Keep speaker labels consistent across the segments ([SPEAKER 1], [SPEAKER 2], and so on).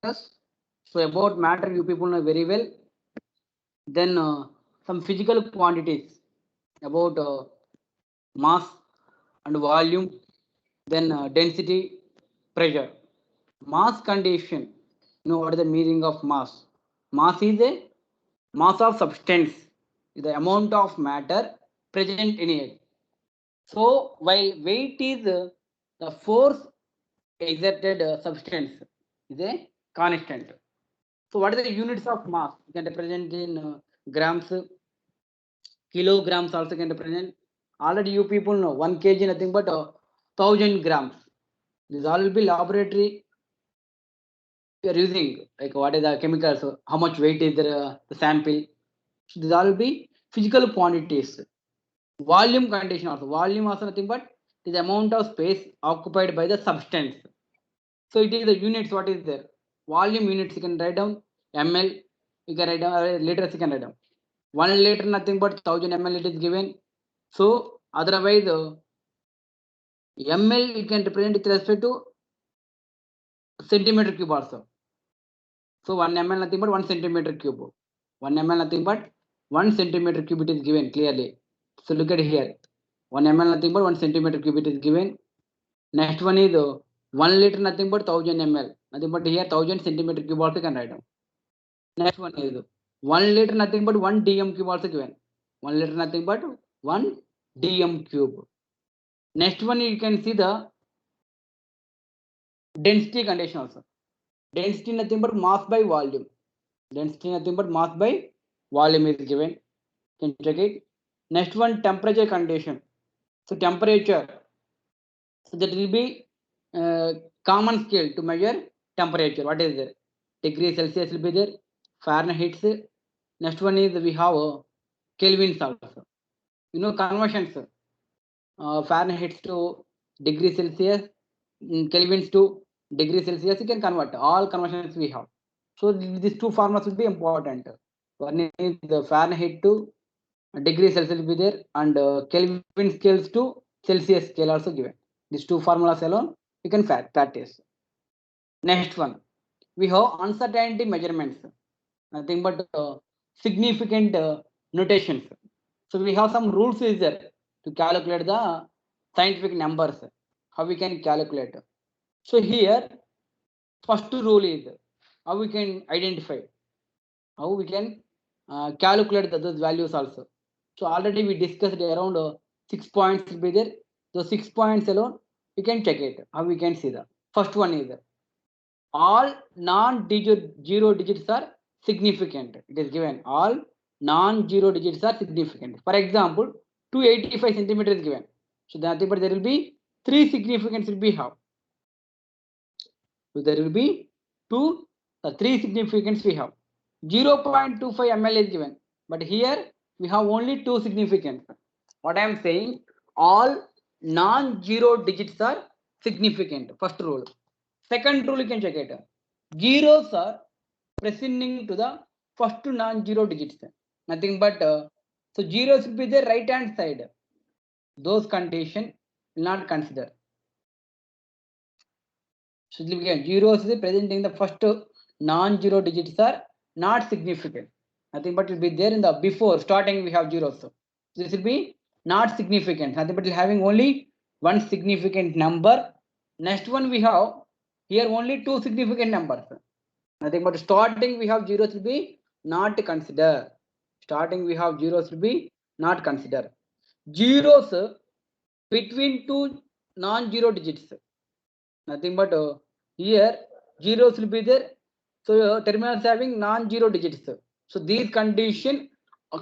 [SPEAKER 1] So about matter you people know very well. Then some physical quantities about mass and volume, then density, pressure. Mass condition. You know what is the meaning of mass? Mass is a mass of substance, the amount of matter present in it. So while weight is the force exerted substance is a constant. So what are the units of mass? You can represent in grams, kilograms also can represent. Already you people know 1 kg nothing but 1,000 grams. This all will be laboratory. We are using like what is the chemicals, how much weight is the sample. So these all will be physical quantities. Volume condition also. Volume also nothing but is the amount of space occupied by the substance. So it is the units. What is there? Volume units you can write down ml. You can write down liters. You can write down 1 liter nothing but 1,000 ml it is given. So otherwise ml you can represent with respect to centimeter cube also. So 1 ml nothing but 1 centimeter cube. 1 ml nothing but 1 centimeter cube it is given clearly. So look at here. 1 ml nothing but 1 centimeter cube it is given. Next one is 1 liter nothing but 1,000 ml. Nothing but here 1,000 centimeter cube also can write down. Next one is 1 liter nothing but 1 dm cube also given. 1 liter nothing but 1 dm cube. Next one you can see the density condition also. Density nothing but mass by volume. Density nothing but mass by volume is given. You can check it. Next one temperature condition. So temperature. So that will be common scale to measure temperature. What is there? Degree Celsius will be there. Fahrenheit. Next one is we have Kelvins also. You know conversions. Fahrenheit to degree Celsius, Kelvins to degree Celsius. You can convert all conversions we have. So these two formulas will be important. One is the Fahrenheit to degree Celsius will be there, and Kelvin scales to Celsius scale also given. These two formulas alone you can practice. Next one, we have uncertainty measurements. Nothing but significant notations. So we have some rules is there to calculate the scientific numbers. How we can calculate? So here, first rule is how we can identify, how we can calculate those values also. So already we discussed around 6 points will be there. Those 6 points alone, you can check it. How we can see that. First one is all non-zero digits are significant. It is given all non-zero digits are significant. For example, 285 centimeters is given. So nothing but there will be three significance will be have. So there will be three significance we have. 0.25 ml is given, but here we have only two significance. What I am saying, all non-zero digits are significant. First rule. Second rule you can check it. Zeros are presenting to the first non-zero digits. Nothing but so zeros will be the right hand side. Those condition will not consider. So zeros is presenting the first non-zero digits are not significant. Nothing but will be there in the before starting we have zeros. So this will be not significant. Nothing but having only one significant number. Next one we have here only two significant numbers. Nothing but starting we have zeros will be not consider. Starting we have zeros will be not consider. Zeros between two non-zero digits. Nothing but here zeros will be there. So terminals having non-zero digits. So these condition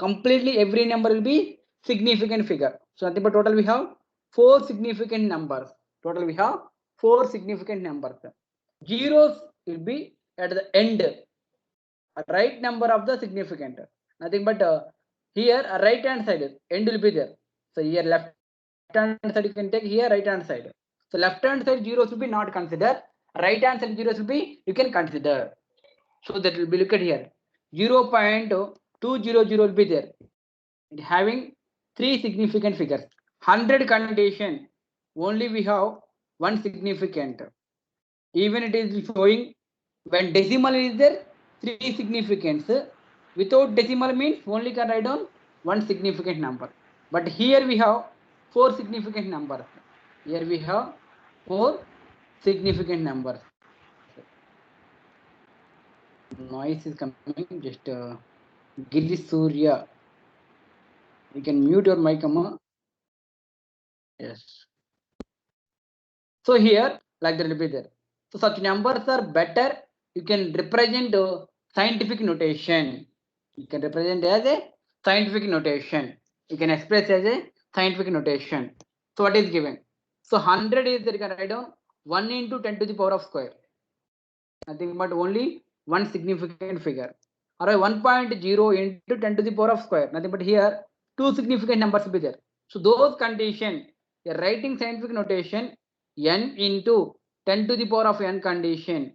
[SPEAKER 1] completely every number will be significant figure. So nothing but total we have four significant numbers. Total we have four significant numbers. Zeros will be at the end, a right number of the significant. Nothing but here a right hand side end will be there. So here left hand side you can take, here right hand side. So left hand side zeros will be not considered. Right hand side zeros will be you can consider. So that will be look at here 0.200 will be there. It having three significant figures. 100 condition only we have one significant. Even it is showing When decimal is there, 3 significance. Without decimal means only can write down one significant number. But here we have 4 significant numbers. Here we have 4 significant numbers. Noise is coming. Just Giri Surya. You can mute your mic, Amma. Yes. So here, like that will be there. So such numbers are better. You can represent scientific notation. You can represent as a scientific notation. You can express as a scientific notation. So what is given? So 100 is there, you can write down 1 into 10 to the power of square. Nothing but only one significant figure. Or 1.0 into 10 to the power of square. Nothing but here two significant numbers will be there. So those condition, a writing scientific notation, n into 10 to the power of n condition.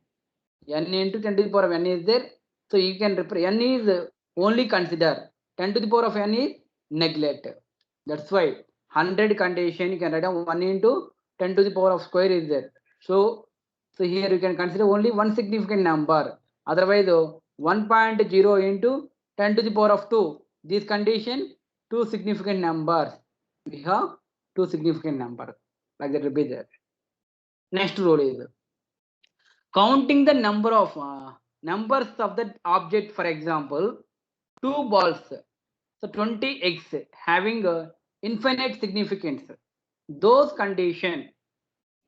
[SPEAKER 1] N into 10 to the power of n is there. So you can n is only consider, 10 to the power of n is neglect. That's why 100 condition you can write down 1 into 10 to the power of square is there. So here you can consider only one significant number. Otherwise 1.0 into 10 to the power of 2. This condition, two significant numbers. We have two significant numbers. Like that will be there. Next rule is counting the number of numbers of the object. For example, two balls, so 20x having infinite significance. Those condition,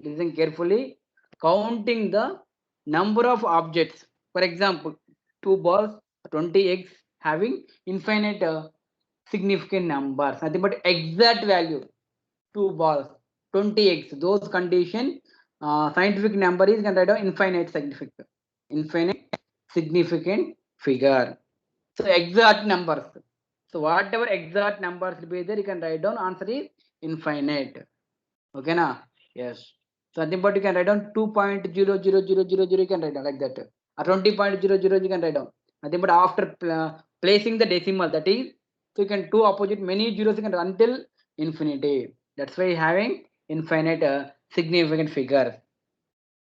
[SPEAKER 1] listen carefully, counting the number of objects. For example, two balls, 20x having infinite significant numbers. Nothing but exact value. Two balls, 20x. Those condition, scientific number is can write down infinite significant figure. So exact numbers. So whatever exact numbers will be there, you can write down. Answer is infinite. Okay, na? Yes. So nothing but you can write down 2.00000, you can write down like that. Or 20.00 you can write down. Nothing but after placing the decimal, that is, so you can two opposite many zeros you can until infinity. That's why having infinite significant figures.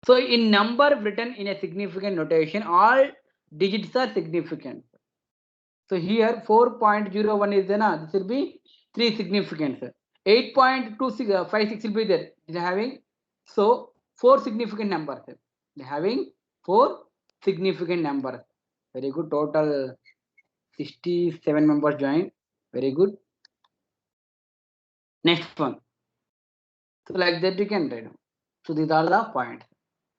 [SPEAKER 1] So in number written in a significant notation, all digits are significant. So here 4.01 is there, this will be 3 significance. 8.2656 will be there. It is having so 4 significant numbers. They having 4 significant numbers. Very good. Total 67 members joined. Very good. Next one. So like that you can write. So these are the points.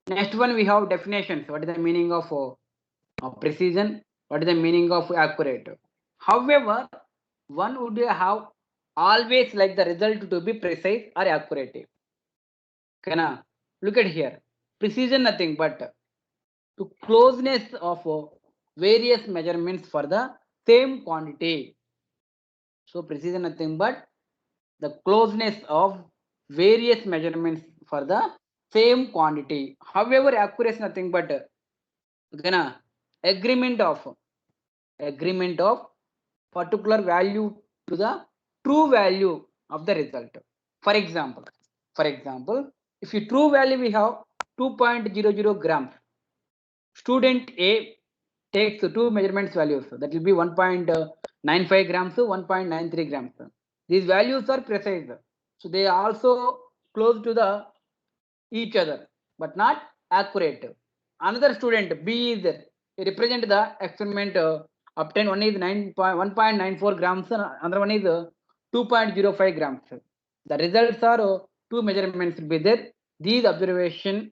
[SPEAKER 1] Next one we have definitions. What is the meaning of precision? What is the meaning of accurate? However, one would have always like the result to be precise or accurate. Can look at here. Precision nothing but to closeness of various measurements for the same quantity. So precision nothing but the closeness of various measurements for the same quantity. However, accuracy nothing but agreement of particular value to the true value of the result. For example, if you true value we have 2.00 grams, student A takes two measurements values, that will be 1.95 grams to 1.93 grams. These values are precise, so they are also close to the each other but not accurate. Another student B is represent the experiment obtained. One is 1.94 grams, another one is 2.05 grams. The results are two measurements will be there. These observations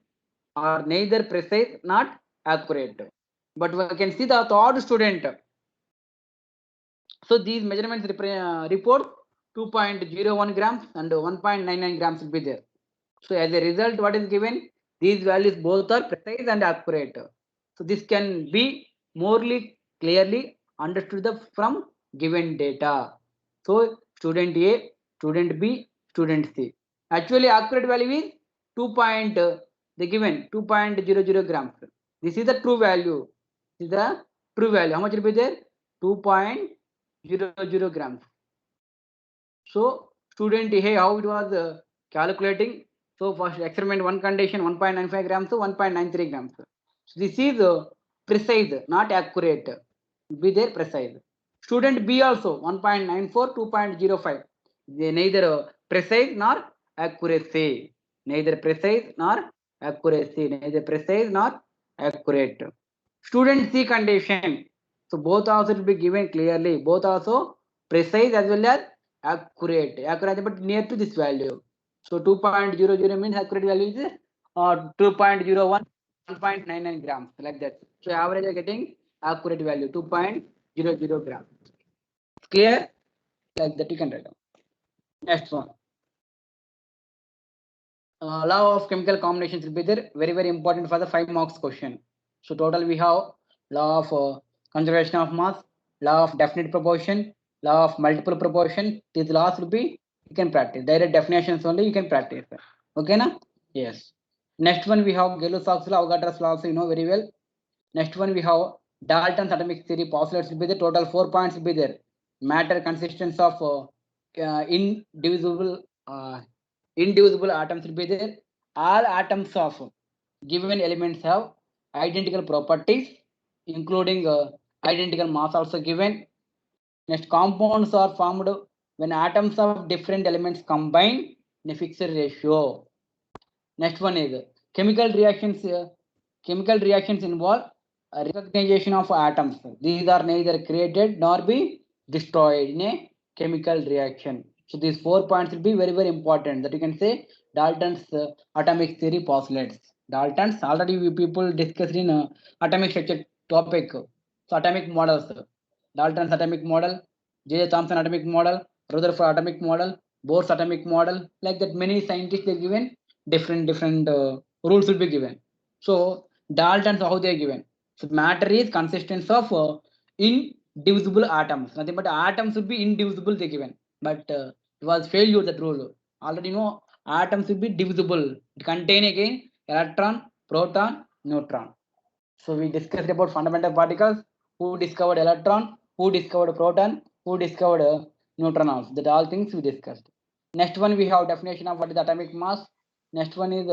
[SPEAKER 1] are neither precise not accurate. But we can see the third student. So these measurements report 2.01 grams and 1.99 grams will be there. So as a result, what is given? These values both are precise and accurate. So this can be morely clearly understood from given data. So student A, student B, student C. Actually, accurate value is 2. They given 2.00 grams. This is the true value. This is the true value. How much will be there? 2.00 grams. So student A, how it was calculating? So first experiment one condition 1.95 grams to 1.93 grams. So this is precise, not accurate. Be there precise. Student B also 1.94, 2.05. They neither precise nor accuracy. Neither precise nor accuracy. Neither precise nor accurate. Student C condition. So both also will be given clearly. Both also precise as well as accurate. Accurate but near to this value. So 2.00 means accurate value is 2.01, 1.99 grams like that. So average are getting accurate value 2.00 grams. Clear? Like that you can write down. Next one. Law of chemical combinations will be there. Very important for the 5 marks question. So total we have law of conservation of mass, law of definite proportion, law of multiple proportion. These laws will be you can practice. Direct definitions only you can practice. Okay na? Yes. Next one we have Gay-Lussac's law, Avogadro's law also you know very well. Next one we have Dalton's atomic theory. Postulates will be the total 4 points will be there. Matter consistence of indivisible atoms will be there. All atoms of given elements have identical properties, including identical mass also given. Next, compounds are formed when atoms of different elements combine in a fixed ratio. Next one is chemical reactions. Chemical reactions involve recognition of atoms. These are neither created nor be destroyed in a chemical reaction. So these 4 points will be very important. That you can say Dalton's atomic theory postulates. Dalton's already we people discussed in atomic structure topic. So atomic models. Dalton's atomic model, J. Thomson atomic model, Rutherford atomic model, Bohr's atomic model. Like that, many scientists they given different rules will be given. So Dalton's how they are given. So matter is consistence of indivisible atoms. Nothing but atoms would be indivisible they given. But it was failure that rule. Already know atoms will be divisible. It contain again electron, proton, neutron. So we discussed about fundamental particles. Who discovered electron? Who discovered proton? Who discovered neutrons? That all things we discussed. Next one we have definition of what is atomic mass. Next one is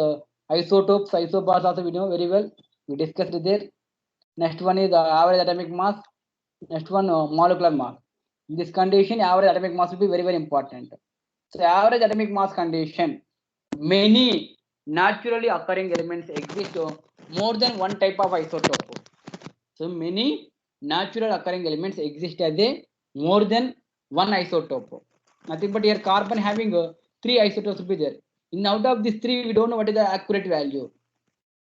[SPEAKER 1] isotopes. Isobars also we know very well. We discussed it there. Next one is average atomic mass. Next one molecular mass. In this condition, average atomic mass will be very important. So average atomic mass condition. Many naturally occurring elements exist more than one type of isotope. So many natural occurring elements exist as a more than one isotope. Nothing but here carbon having 3 isotopes will be there. In out of these 3, we don't know what is the accurate value.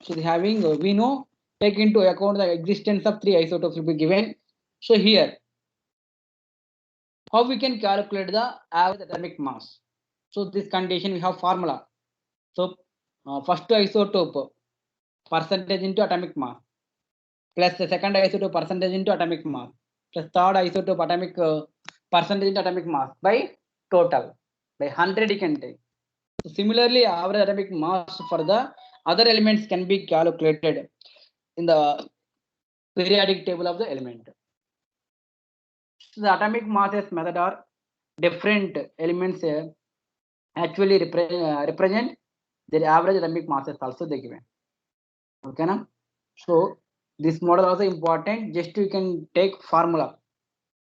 [SPEAKER 1] So having we know take into account the existence of 3 isotopes will be given. So here, how we can calculate the average atomic mass? So this condition we have formula. So first isotope percentage into atomic mass plus the second isotope percentage into atomic mass plus third isotope atomic percentage into atomic mass by total by 100 you can take. So similarly, average atomic mass for the other elements can be calculated in the periodic table of the element. So the atomic masses method are different elements actually represent their average atomic masses also they given. Okay na? So this model also important. Just you can take formula.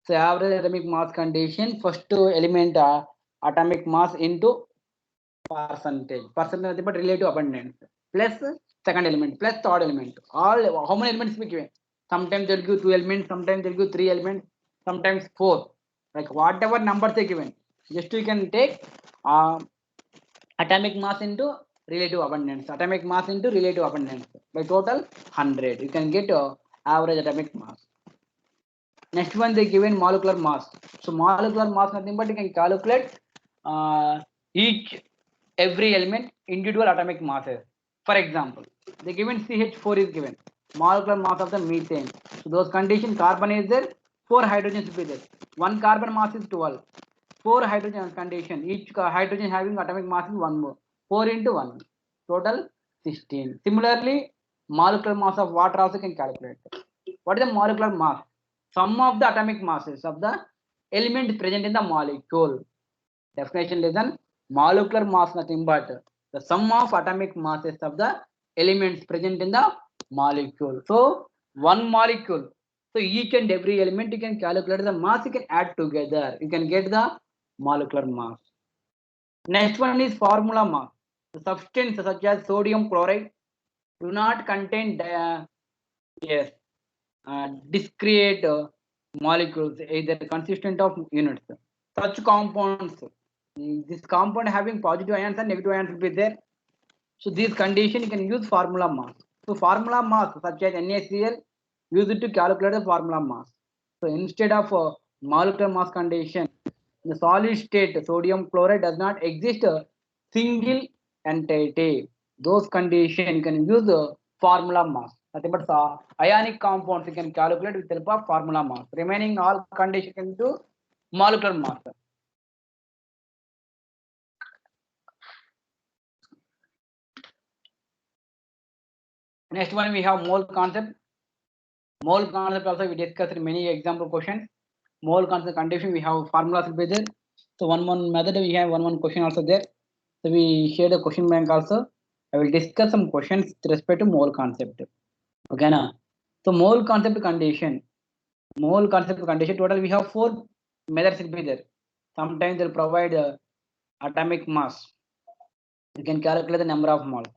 [SPEAKER 1] So average atomic mass condition first element atomic mass into percentage but relative abundance plus second element plus third element. All how many elements we given? Sometimes they'll give 2 elements, sometimes they'll give 3 elements, sometimes 4. Like whatever numbers they given, just you can take atomic mass into relative abundance. Atomic mass into relative abundance by total 100. You can get average atomic mass. Next one they given molecular mass. So molecular mass nothing but you can calculate each every element individual atomic masses. For example, they given CH4 is given molecular mass of the methane. So those condition carbon is there, 4 hydrogens will be there. One carbon mass is 12. 4 hydrogen condition. Each hydrogen having atomic mass is 1 more. 4 into 1. Total 16. Similarly, molecular mass of water also can calculate. What is the molecular mass? Sum of the atomic masses of the element present in the molecule. Definition lesson. Molecular mass nothing but the sum of atomic masses of the elements present in the molecule. So one molecule. So each and every element you can calculate the mass, you can add together. You can get the molecular mass. Next one is formula mass. The substance such as sodium chloride do not contain discrete molecules either consistent of units. Such compounds, this compound having positive ions and negative ions will be there. So this condition you can use formula mass. So formula mass such as NaCl, use it to calculate the formula mass. So instead of molecular mass condition, in the solid state sodium chloride does not exist a single entity. Those condition you can use the formula mass. Nothing but ionic compounds you can calculate with the help of formula mass. Remaining all condition can do molecular mass. Next one we have mole concept. Mole concept also we discussed in many example questions. Mole concept condition we have formulas will be there. So one method we have one question also there. So we share the question bank also. I will discuss some questions with respect to mole concept. Okay na. So mole concept condition. Mole concept condition total we have 4 methods will be there. Sometimes they'll provide atomic mass. You can calculate the number of moles.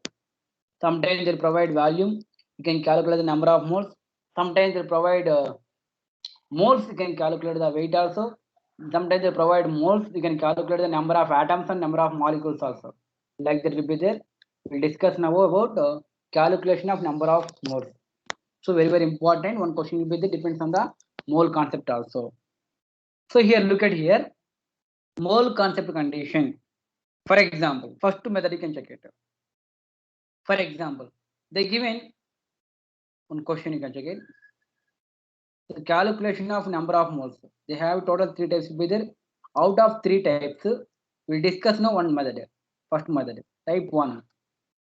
[SPEAKER 1] Sometimes they'll provide volume. You can calculate the number of moles. Sometimes they'll provide moles, you can calculate the weight also. Sometimes they provide moles, you can calculate the number of atoms and number of molecules also. Like that will be there. We'll discuss now about calculation of number of moles. So very important. One question will be there, depends on the mole concept also. So here look at here. Mole concept condition. For example, first method you can check it. For example, they given one question you can check it. The calculation of number of moles. They have total 3 types will be there. Out of 3 types, we'll discuss now one method. First method, type 1.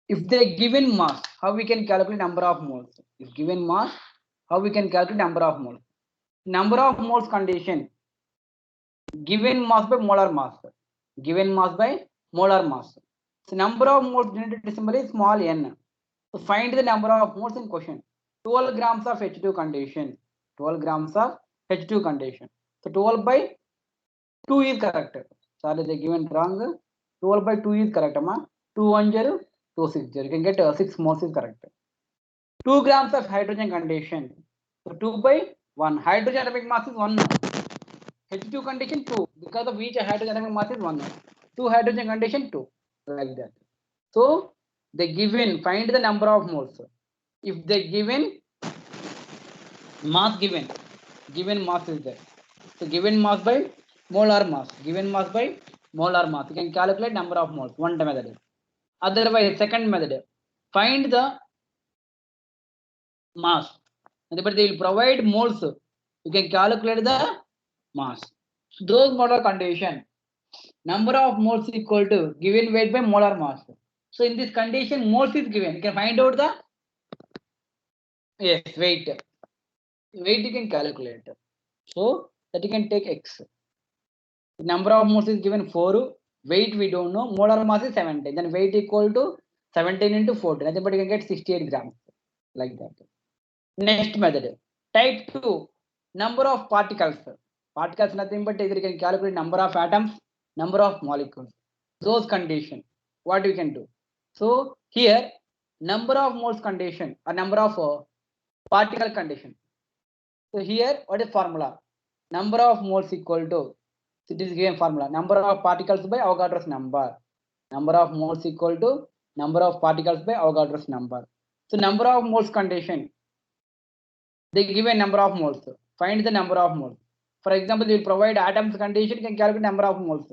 [SPEAKER 1] If they given mass, how we can calculate number of moles? If given mass, how we can calculate number of moles? Number of moles condition. Given mass by molar mass. Given mass by molar mass. So number of moles denoted symbol is small n. So find the number of moles in question. 12 grams of H2 condition. 12 grams of H2 condition. So 12 by 2 is correct. Sorry, they given wrong. 12 by 2 is correct. 210, 260. You can get 6 moles is correct. 2 grams of hydrogen condition. So 2 by 1. Hydrogen atomic mass is 1. H2 condition 2. Because of each hydrogen atomic mass is 1. 2 hydrogen condition 2. Like that. So they given, find the number of moles. If they given mass given mass is there. So given mass by molar mass. Given mass by molar mass. You can calculate number of moles. One method. Otherwise, second method. Find the mass. But they will provide moles. You can calculate the mass. So those molar condition. Number of moles is equal to given weight by molar mass. So in this condition, moles is given. You can find out the weight. Weight you can calculate. So that you can take x. The number of moles is given 4. Weight we don't know. Molar mass is 17. Then weight equal to 17 into 14. Nothing but you can get 68 grams. Like that. Next method. Type 2. Number of particles. Particles nothing but either you can calculate number of atoms, number of molecules. Those condition. What we can do? So here number of moles condition or number of particle condition. So here what is formula? Number of moles equal to, it is given formula, number of particles by Avogadro's number. Number of moles equal to number of particles by Avogadro's number. So number of moles condition, they give a number of moles. Find the number of moles. For example, they will provide atoms condition, you can calculate number of moles.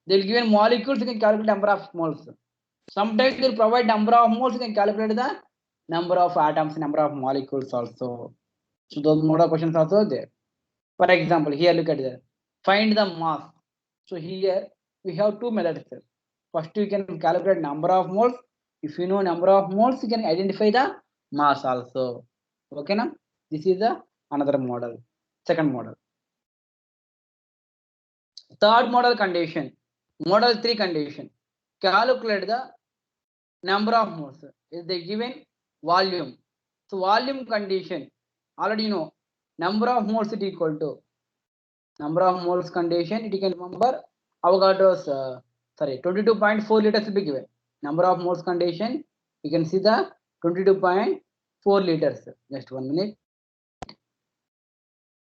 [SPEAKER 1] They will give molecules, you can calculate number of moles. Sometimes they will provide number of moles, you can calculate the number of atoms, number of molecules also. So those model questions also there. For example, here look at that. Find the mass. So here we have 2 methods. First you can calculate number of moles. If you know number of moles, you can identify the mass also. Okay now? This is the another model. Second model. Third model condition. Model 3 condition. Calculate the number of moles. Is they given volume. So volume condition, already you know, number of moles is equal to number of moles condition. It can remember Avogadro's 22.4 liters will be given. Number of moles condition, you can see the 22.4 liters. Just 1 minute.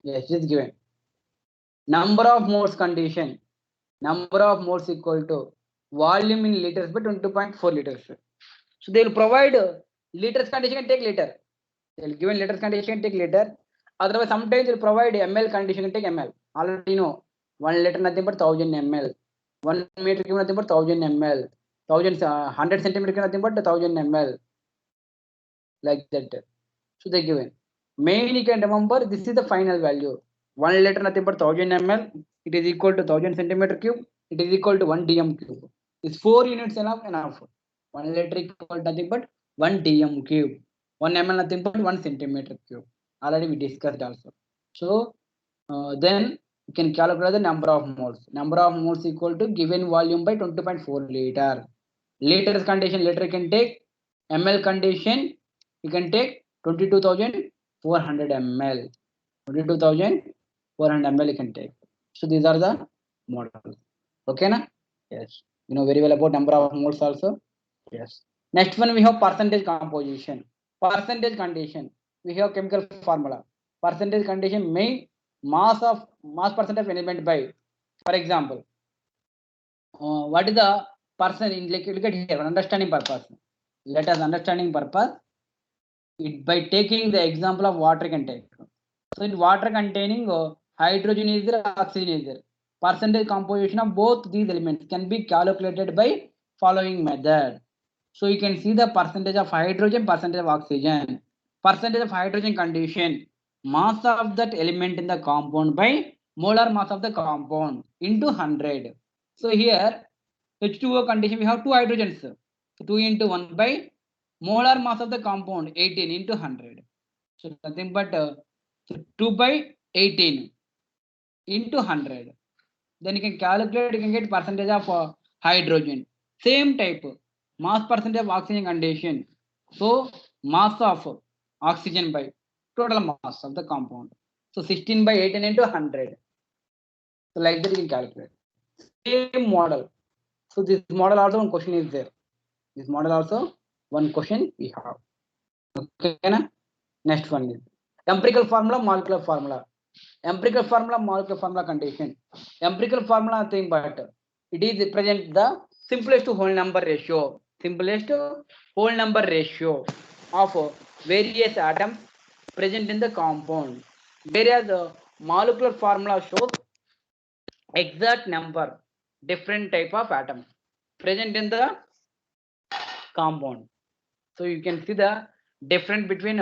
[SPEAKER 1] Yes, it is given. Number of moles condition, number of moles equal to volume in liters by 22.4 liters. So they will provide liters condition and take liter. They will given liters condition take liter. Otherwise, sometimes they will provide ml condition and take ml. Already you know 1 liter nothing but 1000 ml. 1 meter given nothing but 1000 ml. 100 centimeter given nothing but 1000 ml. Like that. So they given. Main you can remember this is the final value. 1 liter nothing but 1000 ml. It is equal to 1000 centimeter cube. It is equal to 1 dm cube. Is 4 units enough. 1 liter equal to nothing but 1 dm cube. 1 ml nothing but 1 centimeter cube. Already we discussed also. So then you can calculate the number of moles. Number of moles equal to given volume by 20.4 liter. Liters condition, liter can take. ml condition, you can take 22,400 ml. 22,400 ml you can take. So these are the models. Okay, na? Yes. You know very well about number of moles also. Yes. Next one we have percentage composition. Percentage condition. We have chemical formula. Percentage condition main mass percent of element by. For example, what is the person in look at here understanding purpose. Let us understanding purpose. It by taking the example of water can take. So in water containing hydrogen is there, oxygen is there. Percentage composition of both these elements can be calculated by following method. So you can see the percentage of hydrogen, percentage of oxygen, percentage of hydrogen condition, mass of that element in the compound by molar mass of the compound into 100. So here H2O condition we have two hydrogens. So 2 into 1 by molar mass of the compound 18 into 100. So nothing but so 2 by 18 into 100. Then you can calculate, you can get percentage of hydrogen. Same type, mass percentage of oxygen condition. So mass of oxygen by total mass of the compound. So 16 by 18 into 100. So like that you can calculate. Same model. So this model also one question is there. This model also one question we have. Okay, na? Next one is empirical formula, molecular formula. Empirical formula, molecular formula condition. Empirical formula nothing but it is represent the simplest whole number ratio. Simplest whole number ratio of various atoms present in the compound. Whereas the molecular formula shows exact number, different type of atoms present in the compound. So you can see the difference between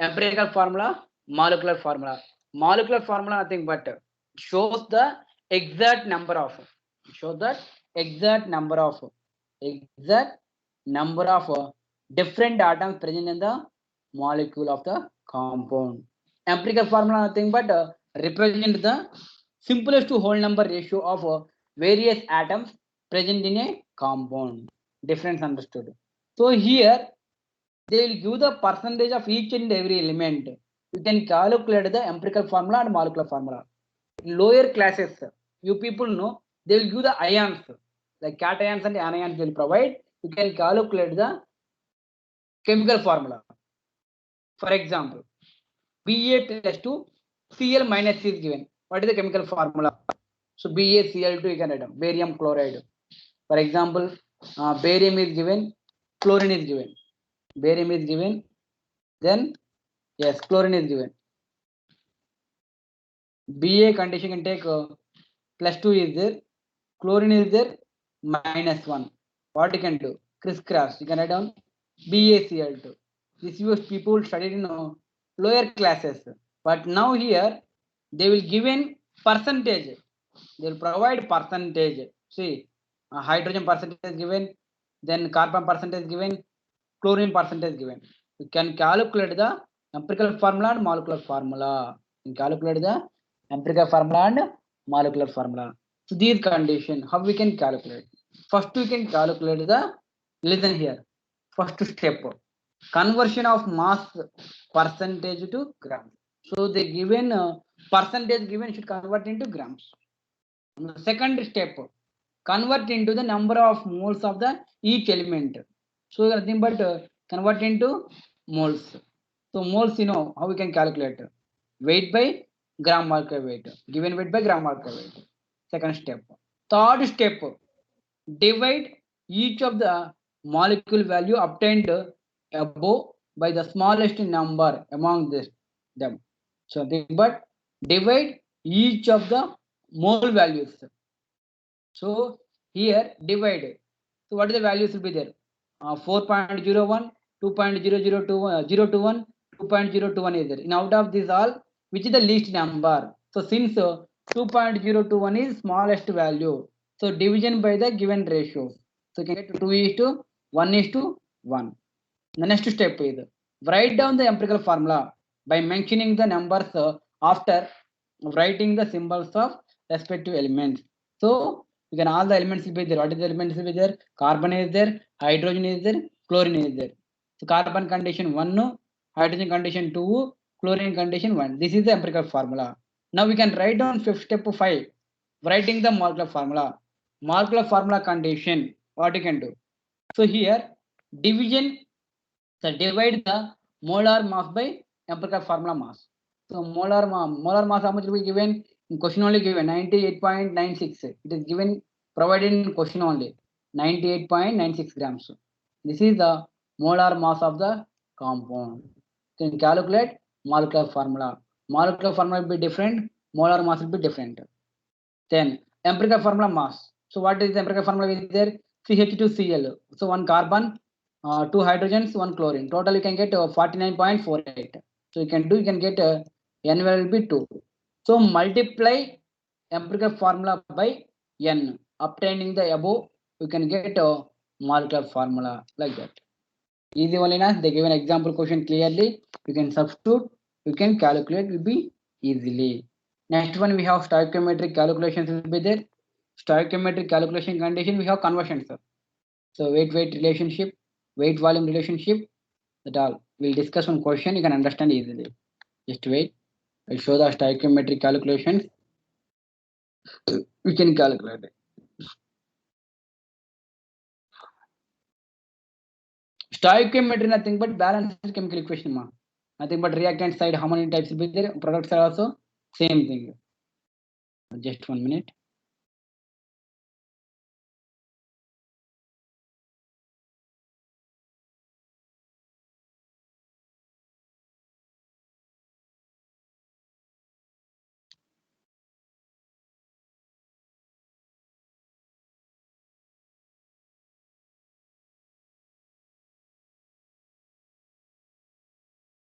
[SPEAKER 1] empirical formula, molecular formula. Molecular formula nothing but shows the exact number of different atoms present in the molecule of the compound. Empirical formula nothing but represent the simplest to whole number ratio of various atoms present in a compound. Difference understood. So here they will give the percentage of each and every element. You can calculate the empirical formula and molecular formula. In lower classes, you people know they will give the ions like cations and anions will provide. You can calculate the chemical formula. For example, Ba plus 2 Cl minus is given. What is the chemical formula? So BaCl2 you can write barium chloride. For example, barium is given, chlorine is given. Barium is given, then yes, chlorine is given. Ba condition can take plus 2 is there, chlorine is there, minus 1. What you can do? Crisscross. You can write down BaCl2. This was people studied in lower classes. But now here they will give in percentage. They will provide percentage. See, hydrogen percentage given, then carbon percentage given, chlorine percentage given. You can calculate the empirical formula and molecular formula. You can calculate the empirical formula and molecular formula. So these condition, how we can calculate? First we can calculate the, listen here. First step, conversion of mass percentage to grams. So the given percentage given should convert into grams. The second step, convert into the number of moles of the each element. So nothing but convert into moles. So moles, you know how we can calculate weight by gram molecular weight, given weight by gram molecular weight. Second step. Third step, divide each of the molecule value obtained above by the smallest number among them. So but divide each of the mole values. So here divide. So what is the values will be there? 4.01, 2.0021, 021, 2.021 is there. In out of this all, which is the least number? So since 2.021 is smallest value, so division by the given ratio. So you can get 2 is to 1 is to 1. The next step is write down the empirical formula by mentioning the numbers after writing the symbols of respective elements. So you can all the elements will be there. What is the elements will be there? Carbon is there, hydrogen is there, chlorine is there. So carbon condition 1, hydrogen condition 2, chlorine condition 1. This is the empirical formula. Now we can write down fifth step 5, writing the molecular formula. Molecular formula condition, what you can do? So here division, so divide the molar mass by empirical formula mass. So molar mass how much will be given? In question only given 98.96. It is given provided in question only 98.96 grams. This is the molar mass of the compound. You can calculate molecular formula. Molecular formula will be different. Molar mass will be different. Then empirical formula mass. So what is the empirical formula is there? CH2Cl. So one carbon, 2 hydrogens, 1 chlorine. Total you can get 49.48. So you can get N will be 2. So multiply empirical formula by N. Obtaining the above, you can get a molecular formula like that. Easy only na? They give an example question clearly. You can substitute, you can calculate, will be easily. Next one we have stoichiometric calculations will be there. Stoichiometric calculation condition we have conversions. So weight relationship, weight volume relationship, that all. We'll discuss one question, you can understand easily. Just wait. I'll show the stoichiometric calculations. We can calculate it. Stoichiometry nothing but balanced chemical equation. Nothing but reactant side, how many types will be there? Products are also same thing. Just 1 minute.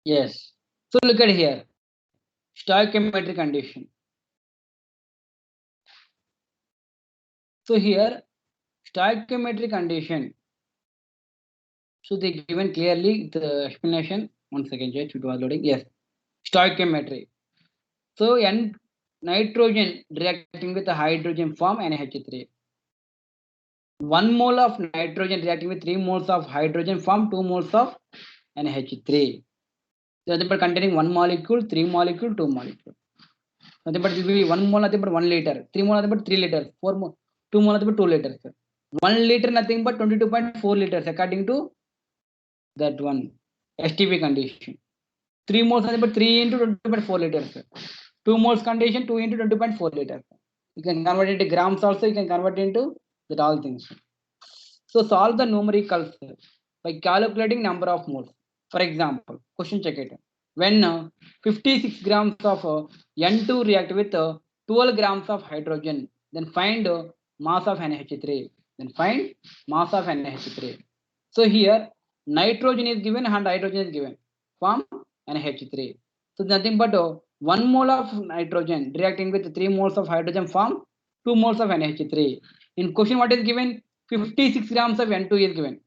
[SPEAKER 1] Yes. So look at here. Stoichiometric condition. So here, stoichiometric condition. So they given clearly the explanation. 1 second, just it was loading. Yes. Stoichiometry. So nitrogen reacting with the hydrogen form NH3. 1 mole of nitrogen reacting with 3 moles of hydrogen form 2 moles of NH3. So nothing but containing 1 molecule, 3 molecule, 2 molecule. Nothing but will be 1 mole, nothing but 1 liter. 3 mole, nothing but 3 liters. 4 mole, 2 mole, nothing but 2 liters. 1 liter, nothing but 22.4 liters according to that one STP condition. 3 moles, nothing but 3 into 20.4 liters. 2 moles condition, 2 into 20.4 liters. You can convert it into grams also, you can convert it into that all things. So solve the numericals by calculating number of moles. For example, question check it. When 56 grams of N2 react with 12 grams of hydrogen, then find mass of NH3. Then find mass of NH3. So here nitrogen is given and hydrogen is given. Form NH3. So nothing but 1 mole of nitrogen reacting with 3 moles of hydrogen form 2 moles of NH3. In question what is given? 56 grams of N2 is given.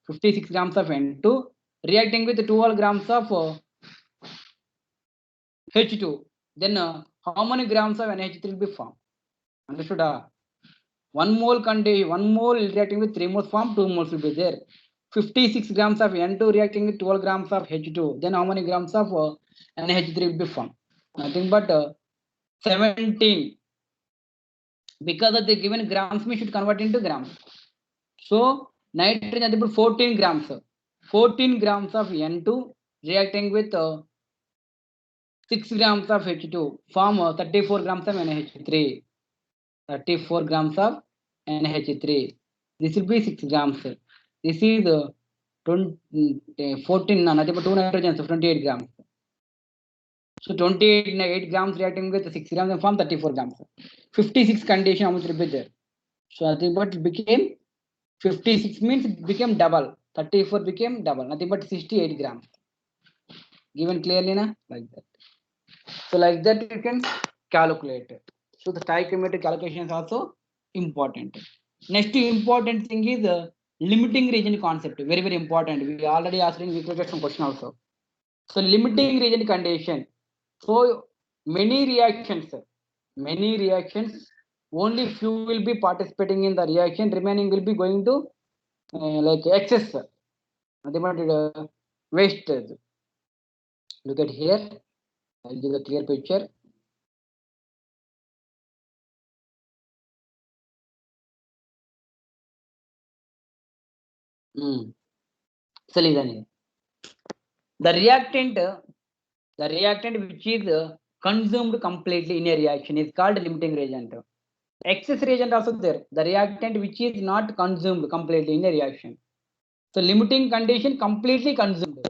[SPEAKER 1] 56 grams of N2 reacting with 12 grams of H2. Then how many grams of NH3 will be formed? Understood? 1 mole contain 1 mole reacting with 3 moles form, 2 moles will be there. 56 grams of N2 reacting with 12 grams of H2. Then how many grams of NH3 will be formed? Nothing but 17. Because of the given grams, we should convert into grams. So nitrogen is 14 grams. 14 grams of N2 reacting with 6 grams of H2 form 34 grams of NH3. 34 grams of NH3. This will be 6 grams. This is 14, nothing but 2 nitrogens, so 28 grams. So 28 grams reacting with 6 grams and form 34 grams. 56 condition, how much will be there? So nothing but it became 56 means it became double. 34 became double. Nothing but 68 grams. Given clearly, na? Like that. So like that you can calculate it. So the stoichiometric calculation is also important. Next important thing is limiting region concept. Very, very important. We already asked in some question also. So limiting region condition. So many reactions, only few will be participating in the reaction, remaining will be going to like excess, wastage. Look at here, I'll give a clear picture. So listen, the reactant which is consumed completely in a reaction is called limiting reagent. Excess reagent also there. The reactant which is not consumed completely in a reaction. So limiting condition completely consumed.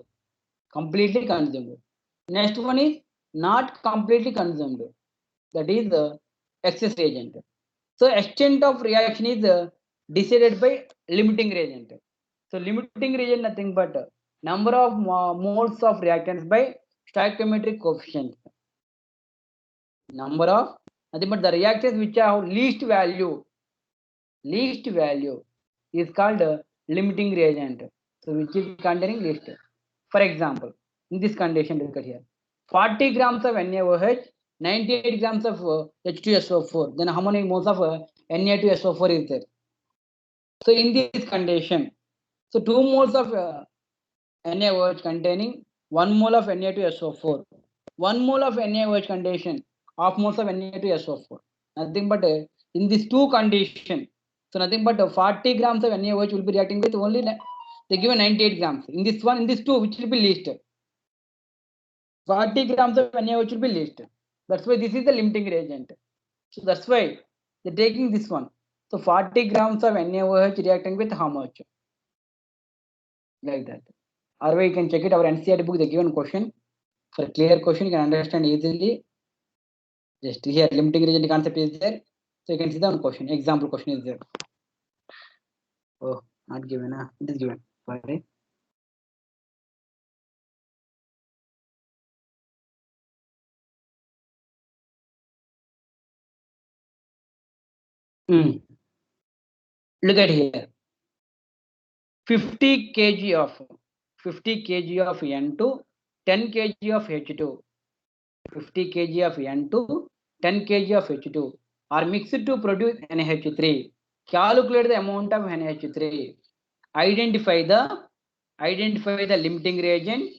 [SPEAKER 1] Completely consumed. Next one is not completely consumed. That is the excess reagent. So extent of reaction is decided by limiting reagent. So limiting reagent nothing but number of moles of reactants by stoichiometric coefficient. Number of nothing but the reactants which have least value is called limiting reagent. So which is containing least. For example, in this condition, look at here, 40 grams of NaOH, 98 grams of H2SO4. Then how many moles of Na2SO4 is there? So in this condition, so 2 moles of NaOH containing 1 mole of Na2SO4, 1 mole of NaOH condition, half moles of Na2SO4. Nothing but in these two condition, so nothing but 40 grams of NaOH will be reacting with only they given 98 grams. In this one, in this two, which will be least? 40 grams of NaOH will be least. That's why this is the limiting reagent. So that's why they're taking this one. So 40 grams of NaOH reacting with how much? Like that. Or you can check it, our NCERT book, the given question. For clear question, you can understand easily. Just here, limiting reagent concept is there. So you can see the one question, example question is there. Oh, not given, it is given. Sorry. Look at here. 50 kg of N2, 10 kg of H2. 50 kg of N2, 10 kg of H2 are mixed to produce NH3. Calculate the amount of NH3. Identify the limiting reagent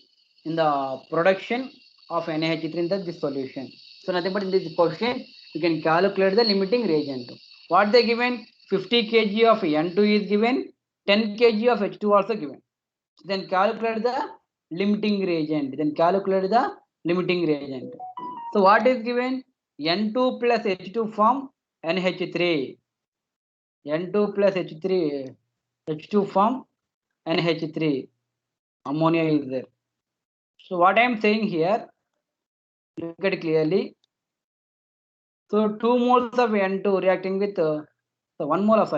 [SPEAKER 1] in the production of NH3 in this solution. So nothing but in this question, you can calculate the limiting reagent. What they given? 50 kg of N2 is given, 10 kg of H2 also given. So then calculate the limiting reagent. So what is given? N2 plus H2 form NH3. N2 plus H2 form NH3. Ammonia is there. So what I am saying here, look at it clearly. So 2 moles of N2 reacting with so 1 mole of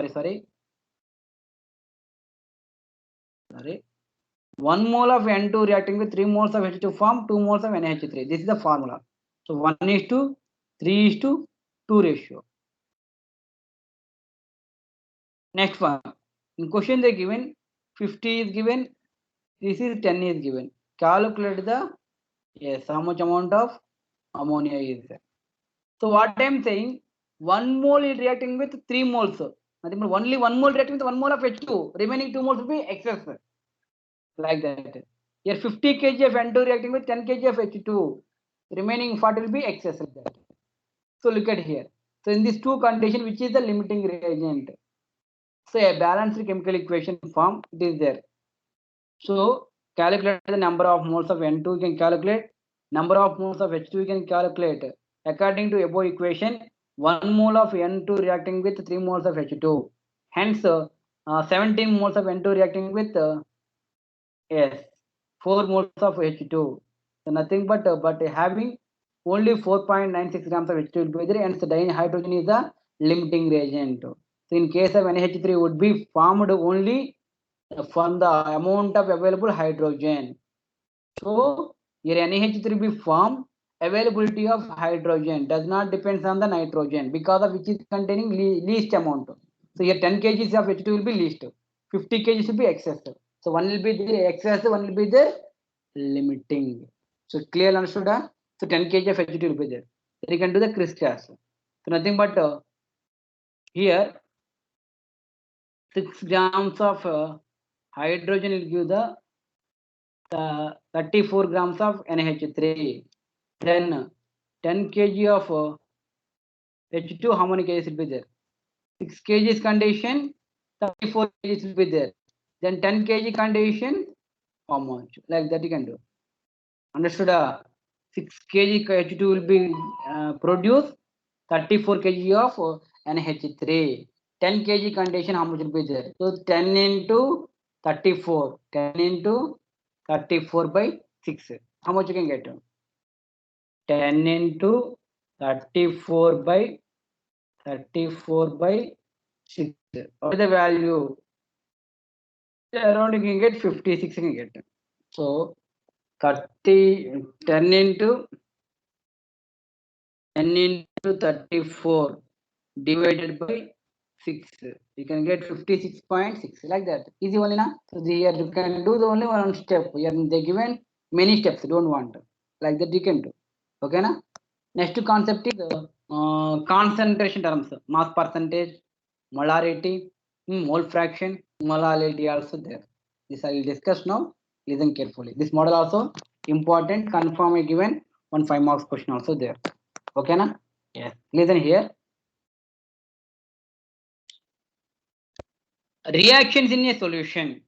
[SPEAKER 1] 1 mole of N2 reacting with 3 moles of H2 form 2 moles of NH3. This is the formula. So 1:3:2 ratio. Next one. In question they given 50 is given, this is 10 is given. Calculate the how much amount of ammonia is there. So what I am saying, 1 mole is reacting with 3 moles. Only 1 mole reacting with 1 mole of H2. Remaining 2 moles will be excess. like that. Here 50 kg of N2 reacting with 10 kg of H2. Remaining 40 will be excess like that. So look at here. So in these two conditions, which is the limiting reagent? So a balanced chemical equation form, it is there. So calculate the number of moles of N2, you can calculate. Number of moles of H2, you can calculate. According to above equation, 1 mole of N2 reacting with 3 moles of H2. Hence, 17 moles of N2 reacting with yes, 4 moles of H2. So nothing but having only 4.96 grams of H2 will be there, and the dihydrogen is the limiting reagent. So in case of NH3 would be formed only from the amount of available hydrogen. So here NH3 will be formed, availability of hydrogen does not depend on the nitrogen because of which is containing least amount. So here 10 kgs of H2 will be least, 50 kgs will be excess. So one will be the excess, one will be the limiting. So clear understood? So 10 kg of H2 will be there. Then you can do the crisscross. So nothing but here 6 grams of hydrogen will give the 34 grams of NH3. Then 10 kg of H2, how many kgs will be there? 6 kgs condition, 34 kgs will be there. Then 10 kg condition, how much? Like that you can do. Understood? 6 kg H2 will be produced, 34 kg of NH3. 10 kg condition, how much will be there? So 10 into 34. 10 into 34 by 6. How much you can get? 10 into 34 by 6. What is the value? Around you can get 56 you can get. So 10 into 34 divided by 6. You can get 56.6 like that. Easy only na? So here you can do the only one step. Here they given many steps. Don't want like that you can do. Okay na? Next concept is concentration terms. Mass percentage, molarity, mole fraction, molality also there. This I will discuss now. Listen carefully. This model also important. Confirm a given 5 marks question also there. Okay na? Yes. Listen here. Reactions in a solution.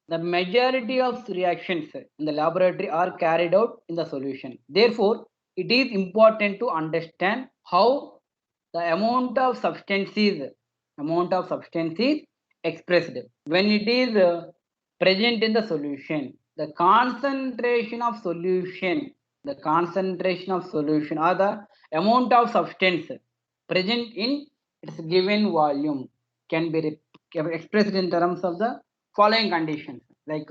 [SPEAKER 1] The majority of reactions in the laboratory are carried out in the solution. Therefore, it is important to understand how the amount of substance is expressed when it is present in the solution. The concentration of solution or the amount of substance present in its given volume can be expressed in terms of the following conditions like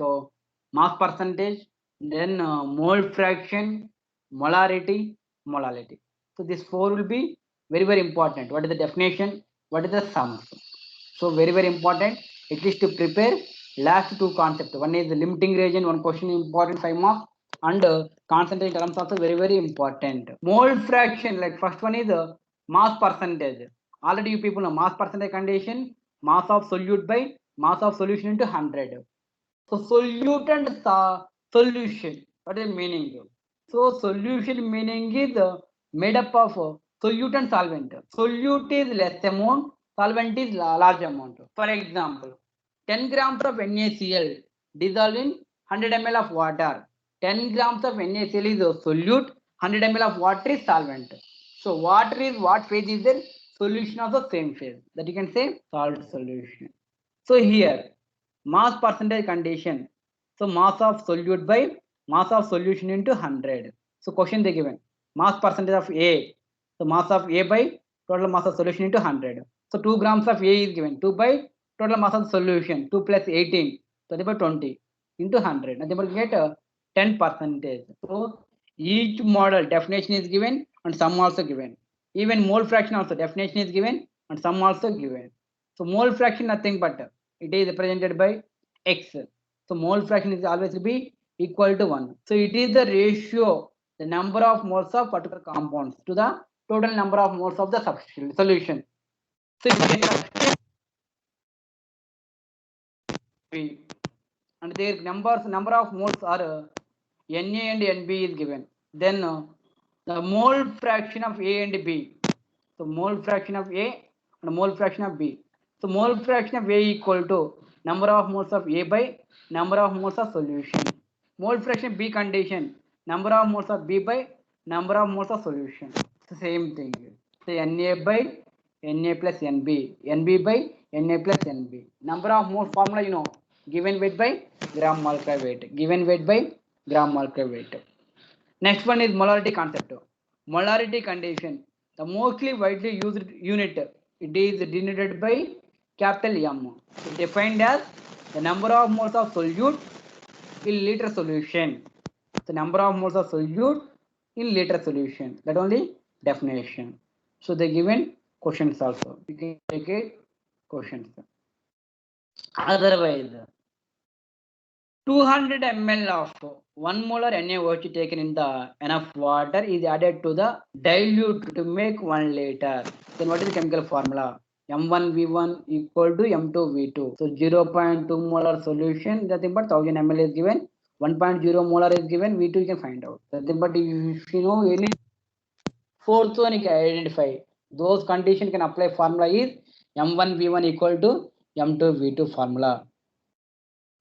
[SPEAKER 1] mass percentage, then mole fraction, molarity, molality. So this 4 will be very important. What is the definition? What is the sums? So very important. At least to prepare last 2 concepts. One is the limiting reagent. One question important 5 marks. And concentration terms also very important. Mole fraction, like first one is mass percentage. Already you people know mass percentage condition. Mass of solute by mass of solution into 100. So solute and solution. What is meaning? So solution meaning is made up of solute and solvent. Solute is less amount, solvent is large amount. For example, 10 grams of NaCl dissolved in 100 ml of water. 10 grams of NaCl is a solute, 100 ml of water is solvent. So water is what phase is there? Solution of the same phase. That you can say salt solution. So here mass percentage condition. So mass of solute by mass of solution into 100. So question they given mass percentage of A. So mass of A by total mass of solution into 100. So 2 grams of A is given. 2 by total mass of solution. 2 plus 18. So by 20 into 100. Now they will get 10 percentage. So each model definition is given and sum also given. Even mole fraction also definition is given and sum also given. So mole fraction nothing but it is represented by x. So mole fraction is always will be equal to 1. So it is the ratio, the number of moles of particular compounds to the total number of moles of the solution. So and their number of moles are Na and Nb is given. Then the mole fraction of A and B. So mole fraction of A and mole fraction of B. So mole fraction of A equal to number of moles of A by number of moles of solution. Mole fraction B condition, number of moles of B by number of moles of solution. It's the same thing. So Na by Na plus Nb, Nb by Na plus Nb. Number of moles formula you know, given weight by gram molecular weight, given weight by gram molecular weight. Next one is molarity concept. Molarity condition. The mostly widely used unit. It is denoted by capital M. It defined as the number of moles of solute in liter solution. The number of moles of solute in liter solution. That only definition. So they given questions also. You can take it questions. Otherwise, 200 ml of 1 molar NaOH taken in the enough water is added to the dilute to make 1 liter. Then what is the chemical formula? M1V1 equal to M2V2. So 0.2 molar solution, nothing but 1000 ml is given. 1.0 molar is given. V2 you can find out. Nothing but if you know any fourth one you can identify. Those condition can apply formula is M1V1 equal to M2V2 formula.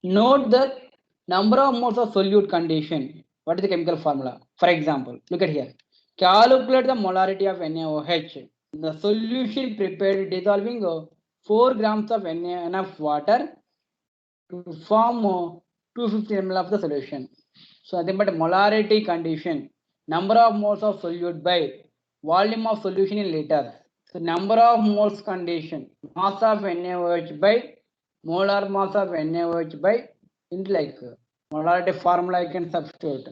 [SPEAKER 1] Note the number of moles of solute condition. What is the chemical formula? For example, look at here. Calculate the molarity of NaOH. The solution prepared dissolving 4 grams of NaF water to form 250 ml of the solution. So nothing but molarity condition. Number of moles of solute by volume of solution in liters. So number of moles condition. Mass of NaOH by molar mass of NaOH by into like molarity formula I can substitute.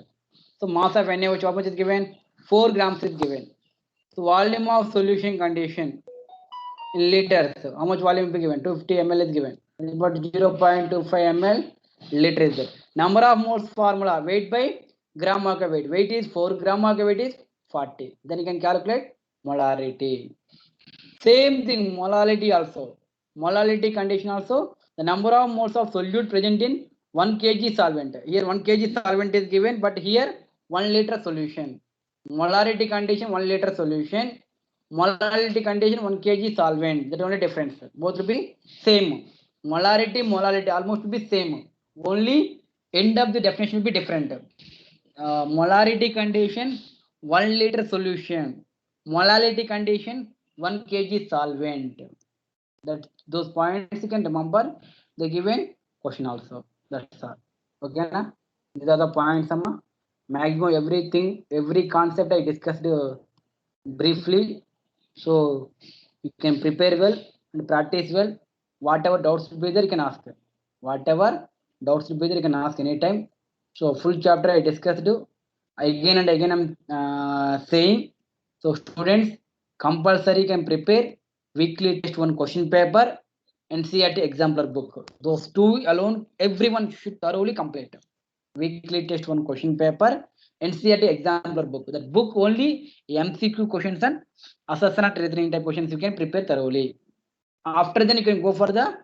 [SPEAKER 1] So mass of NaOH how much is given? 4 grams is given. So volume of solution condition in liters. So how much volume is given? 250 ml is given. But 0.25 ml liter is there. Number of moles formula weight by gram molecular weight. Weight is 4 gram molecular weight is 40. Then you can calculate molarity. Same thing, molality also. Molality condition also, the number of moles of solute present in 1 kg solvent. Here 1 kg solvent is given, but here 1 liter solution. Molarity condition 1 liter solution. Molality condition 1 kg solvent. That only difference. Both will be same. Molality almost will be same. Only end of the definition will be different. Molarity condition 1 liter solution. Molality condition 1 kg solvent. That those points you can remember. They given question also. That's all. Okay, na? These are the points. Maximum everything, every concept I discussed briefly. So you can prepare well and practice well. Whatever doubts will be there, you can ask. Whatever doubts will be there, you can ask anytime. So full chapter I discussed. Again and again I'm saying. So students compulsory can prepare weekly test one question paper, NCERT exemplar book. Those two alone, everyone should thoroughly complete. Weekly test one question paper, NCERT exemplar book. That book only MCQ questions and assessment reasoning type questions you can prepare thoroughly. After then you can go for the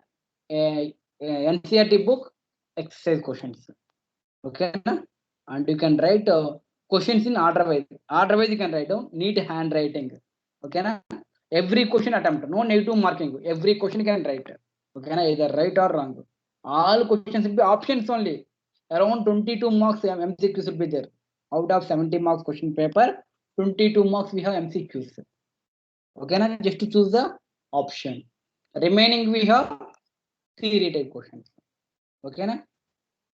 [SPEAKER 1] NCERT book exercise questions. Okay, and you can write questions in order wise. Order wise you can write down. Neat handwriting. Okay, na? Every question attempt, no negative marking. Every question you can write. Okay, na? Either right or wrong. All questions will be options only. Around 22 marks MCQs will be there. Out of 70 marks question paper, 22 marks we have MCQs. Okay, na? Just to choose the option. Remaining we have theory type questions. Okay, na?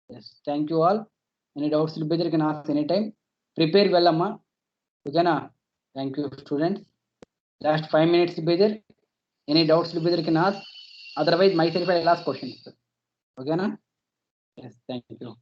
[SPEAKER 1] Yes. Thank you all. Any doubts will be there, you can ask anytime. Prepare well, amma. Okay, na? Thank you, students. Last 5 minutes will be there. Any doubts will be there, you can ask. Otherwise, myself I will ask questions. Okay, na? Yes. Thank you.